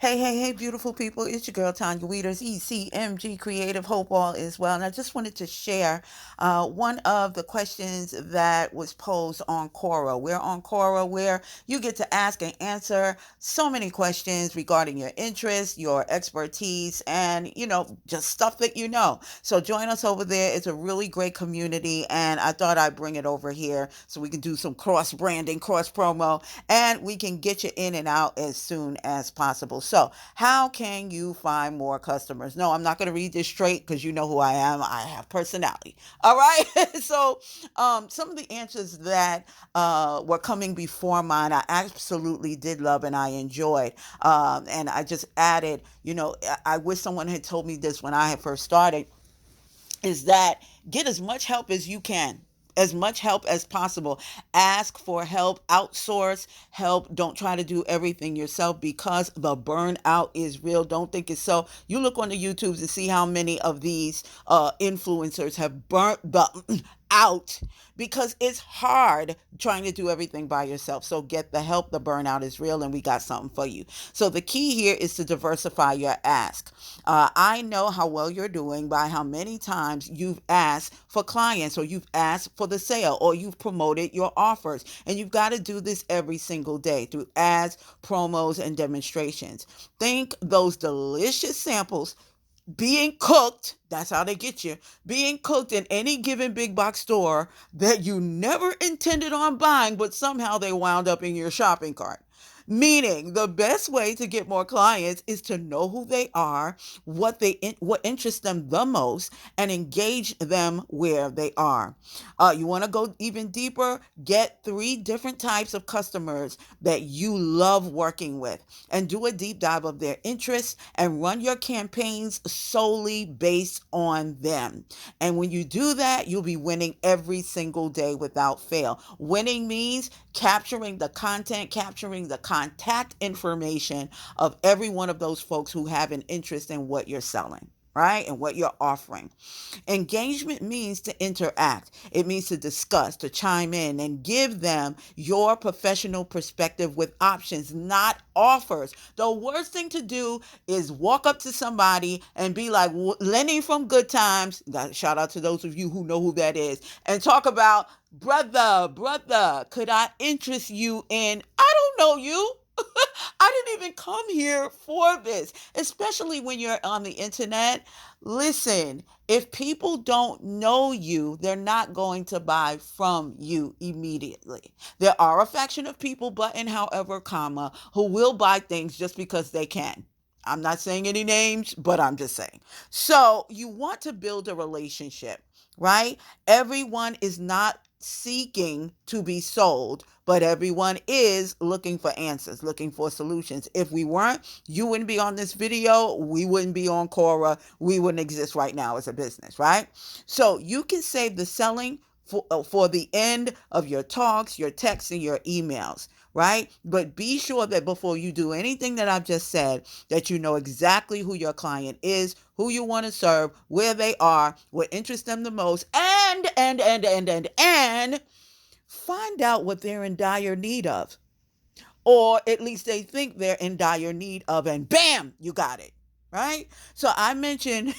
Hey, beautiful people. It's your girl, Tanya Weeders, ECMG Creative Hope All is well. And I just wanted to share one of the questions that was posed on Quora. We're on Quora where you get to ask and answer so many questions regarding your interests, your expertise, and, just stuff that you know. So join us over there. It's a really great community. And I thought I'd bring it over here so we can do some cross branding, cross promo, and we can get you in and out as soon as possible. So, how can you find more customers? No, I'm not going to read this straight because you know who I am. I have personality. All right. Some of the answers that were coming before mine, I absolutely did love and I enjoyed. And I just added, I wish someone had told me this when I had first started, is that get as much help as you can, as much help as possible. Ask for help, outsource help. Don't try to do everything yourself because the burnout is real. Don't think it's so. You look on the YouTubes and see how many of these influencers have burnt the out because it's hard trying to do everything by yourself. So get the help. The burnout is real and we got something for you. So the key here is to diversify your ask. I know how well you're doing by how many times you've asked for clients or you've asked for the sale or you've promoted your offers. And you've got to do this every single day through ads, promos, and demonstrations. Think those delicious samples being cooked, that's how they get you, being cooked in any given big box store that you never intended on buying, but somehow they wound up in your shopping cart. Meaning the best way to get more clients is to know who they are, what interests them the most, and engage them where they are. You want to go even deeper? Get 3 different types of customers that you love working with and do a deep dive of their interests and run your campaigns solely based on them. And when you do that, you'll be winning every single day without fail. Winning means capturing the content, capturing the contact information of every one of those folks who have an interest in what you're selling, right? And what you're offering. Engagement means to interact. It means to discuss, to chime in and give them your professional perspective with options, not offers. The worst thing to do is walk up to somebody and be like Lenny from Good Times, shout out to those of you who know who that is, and talk about, brother, could I interest you in, I don't know you. I didn't even come here for this, especially when you're on the internet. Listen, if people don't know you, they're not going to buy from you immediately. There are a faction of people, but in however, comma, who will buy things just because they can. I'm not saying any names, but I'm just saying. So you want to build a relationship, right? Everyone is not seeking to be sold, but everyone is looking for answers, looking for solutions. If we weren't, you wouldn't be on this video. We wouldn't be on Quora. We wouldn't exist right now as a business, right? So you can save the selling for the end of your talks, your texts, and your emails, right? But be sure that before you do anything that I've just said, that you know exactly who your client is, who you want to serve, where they are, what interests them the most, and find out what they're in dire need of. Or at least they think they're in dire need of, and bam, you got it. Right? So I mentioned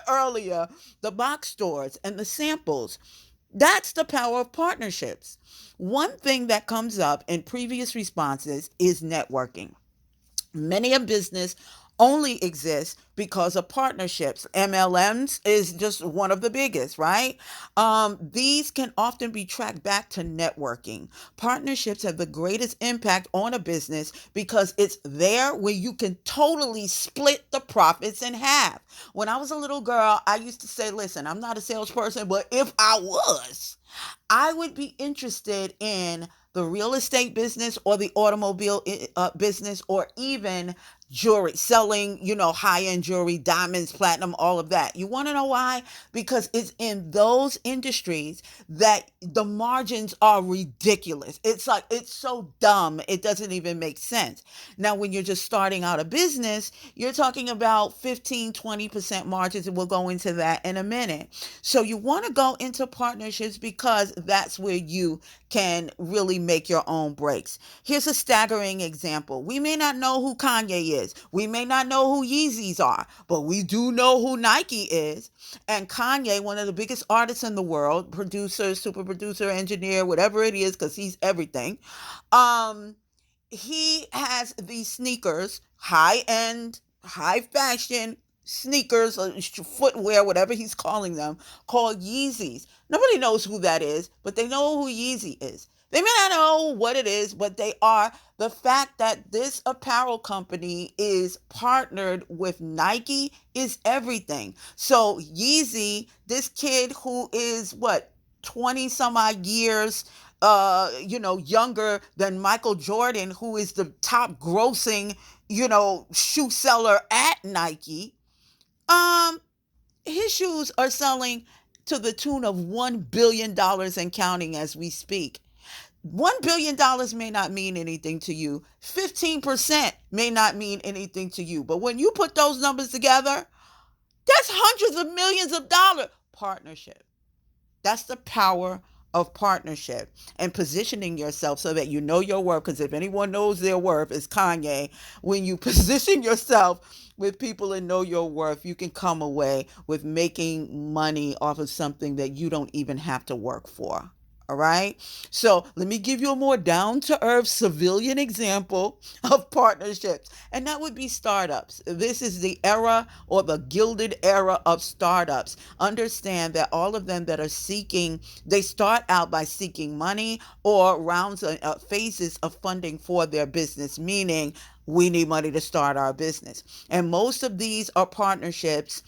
earlier the box stores and the samples. That's the power of partnerships. One thing that comes up in previous responses is networking. Many a business only exists because of partnerships. MLMs is just one of the biggest, right? These can often be tracked back to networking. Partnerships have the greatest impact on a business because it's there where you can totally split the profits in half. When I was a little girl, I used to say, listen, I'm not a salesperson, but if I was, I would be interested in the real estate business or the automobile business or even jewelry, selling, high-end jewelry, diamonds, platinum, all of that. You want to know why? Because it's in those industries that the margins are ridiculous. It's like, it's so dumb. It doesn't even make sense. Now, when you're just starting out a business, you're talking about 15, 20% margins, and we'll go into that in a minute. So you want to go into partnerships because that's where you can really make your own breaks. Here's a staggering example. We may not know who Kanye is. We may not know who Yeezys are, but we do know who Nike is. And Kanye, one of the biggest artists in the world, producer, super producer, engineer, whatever it is, because he's everything. Um, he has these sneakers, high end, high fashion sneakers, footwear, whatever he's calling them, called Yeezys. Nobody knows who that is, but they know who Yeezy is. They may not know what it is, but they are. The fact that this apparel company is partnered with Nike is everything. So Yeezy, this kid who is what, 20 some odd years younger than Michael Jordan, who is the top grossing, shoe seller at Nike. Um, his shoes are selling to the tune of $1 billion and counting as we speak. $1 billion may not mean anything to you. 15% may not mean anything to you. But when you put those numbers together, that's hundreds of millions of dollars. Partnership. That's the power of partnership and positioning yourself so that you know your worth. Because if anyone knows their worth, it's Kanye. When you position yourself with people and know your worth, you can come away with making money off of something that you don't even have to work for. All right. So let me give you a more down to earth civilian example of partnerships. And that would be startups. This is the era or the gilded era of startups. Understand that all of them that are seeking, they start out by seeking money or rounds of phases of funding for their business, meaning we need money to start our business. And most of these are partnerships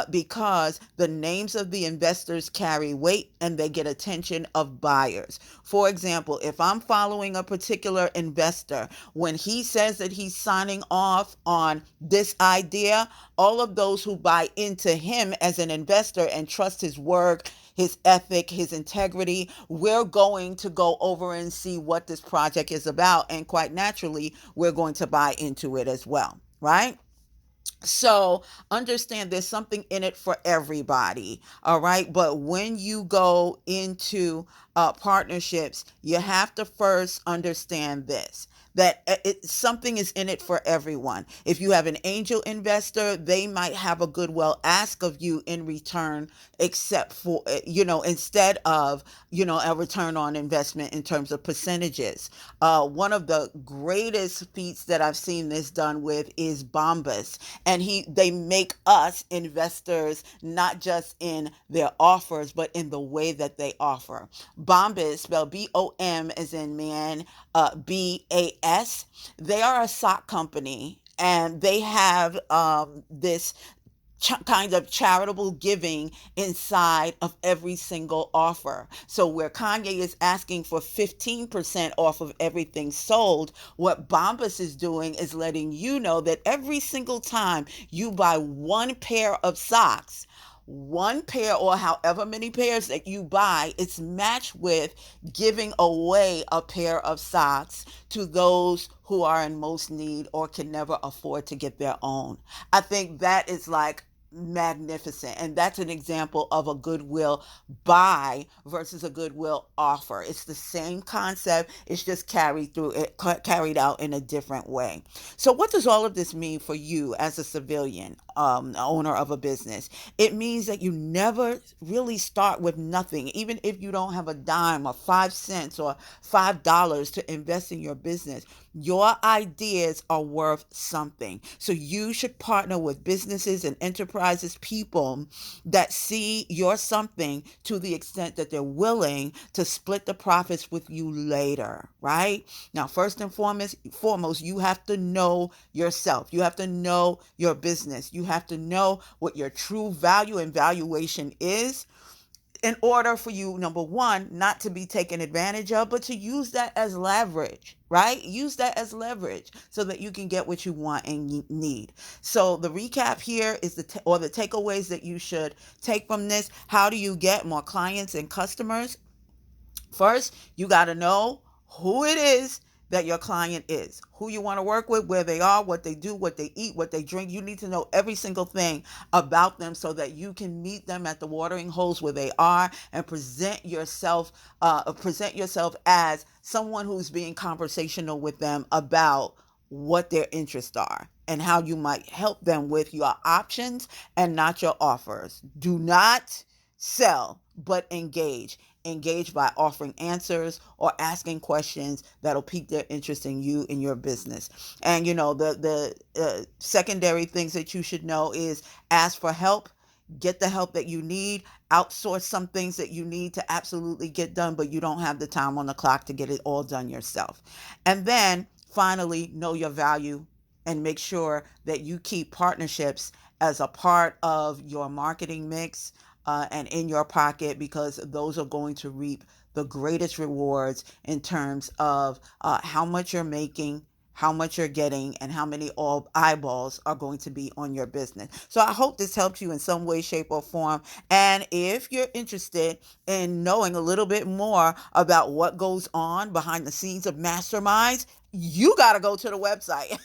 because the names of the investors carry weight and they get attention of buyers. For example, if I'm following a particular investor, when he says that he's signing off on this idea, all of those who buy into him as an investor and trust his work, his ethic, his integrity, we're going to go over and see what this project is about. And quite naturally, we're going to buy into it as well, right? So understand there's something in it for everybody. All right. But when you go into partnerships, you have to first understand this, that something is in it for everyone. If you have an angel investor, they might have a goodwill ask of you in return, except for, instead of, a return on investment in terms of percentages. One of the greatest feats that I've seen this done with is Bombas. And they make us investors, not just in their offers, but in the way that they offer. Bombas, spelled BOM as in man, BAS. They are a sock company, and they have this kind of charitable giving inside of every single offer. So where Kanye is asking for 15% off of everything sold, what Bombas is doing is letting you know that every single time you buy one pair of socks, one pair or however many pairs that you buy, it's matched with giving away a pair of socks to those who are in most need or can never afford to get their own. I think that is like magnificent, and that's an example of a goodwill buy versus a goodwill offer. It's the same concept, it's just carried out in a different way. So what does all of this mean for you as a civilian owner of a business? It means that you never really start with nothing. Even if you don't have a dime or 5 cents or $5 to invest in your business, your ideas are worth something. So you should partner with businesses and enterprises, people that see your something to the extent that they're willing to split the profits with you later, right? Now, first and foremost, you have to know yourself. You have to know your business. You have to know what your true value and valuation is, in order for you, number one, not to be taken advantage of, but to use that as leverage, right? Use that as leverage so that you can get what you want and need. So the recap here is the takeaways that you should take from this. How do you get more clients and customers? First, you got to know who it is that your client is, who you want to work with, where they are, what they do, what they eat, what they drink. You need to know every single thing about them so that you can meet them at the watering holes where they are and present yourself as someone who's being conversational with them about what their interests are. and how you might help them with your options and not your offers. Do not sell, but engage. Engage by offering answers or asking questions that'll pique their interest in you and your business. And the secondary things that you should know is ask for help, get the help that you need, outsource some things that you need to absolutely get done, but you don't have the time on the clock to get it all done yourself. And then finally, know your value and make sure that you keep partnerships as a part of your marketing mix and in your pocket, because those are going to reap the greatest rewards in terms of how much you're making, how much you're getting, and how many all eyeballs are going to be on your business. So I hope this helps you in some way, shape, or form. And if you're interested in knowing a little bit more about what goes on behind the scenes of masterminds, you got to go to the website.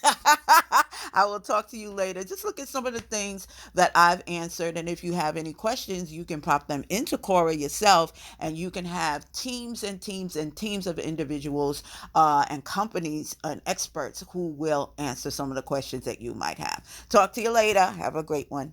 I will talk to you later. Just look at some of the things that I've answered. And if you have any questions, you can pop them into Quora yourself, and you can have teams and teams and teams of individuals and companies and experts who will answer some of the questions that you might have. Talk to you later. Have a great one.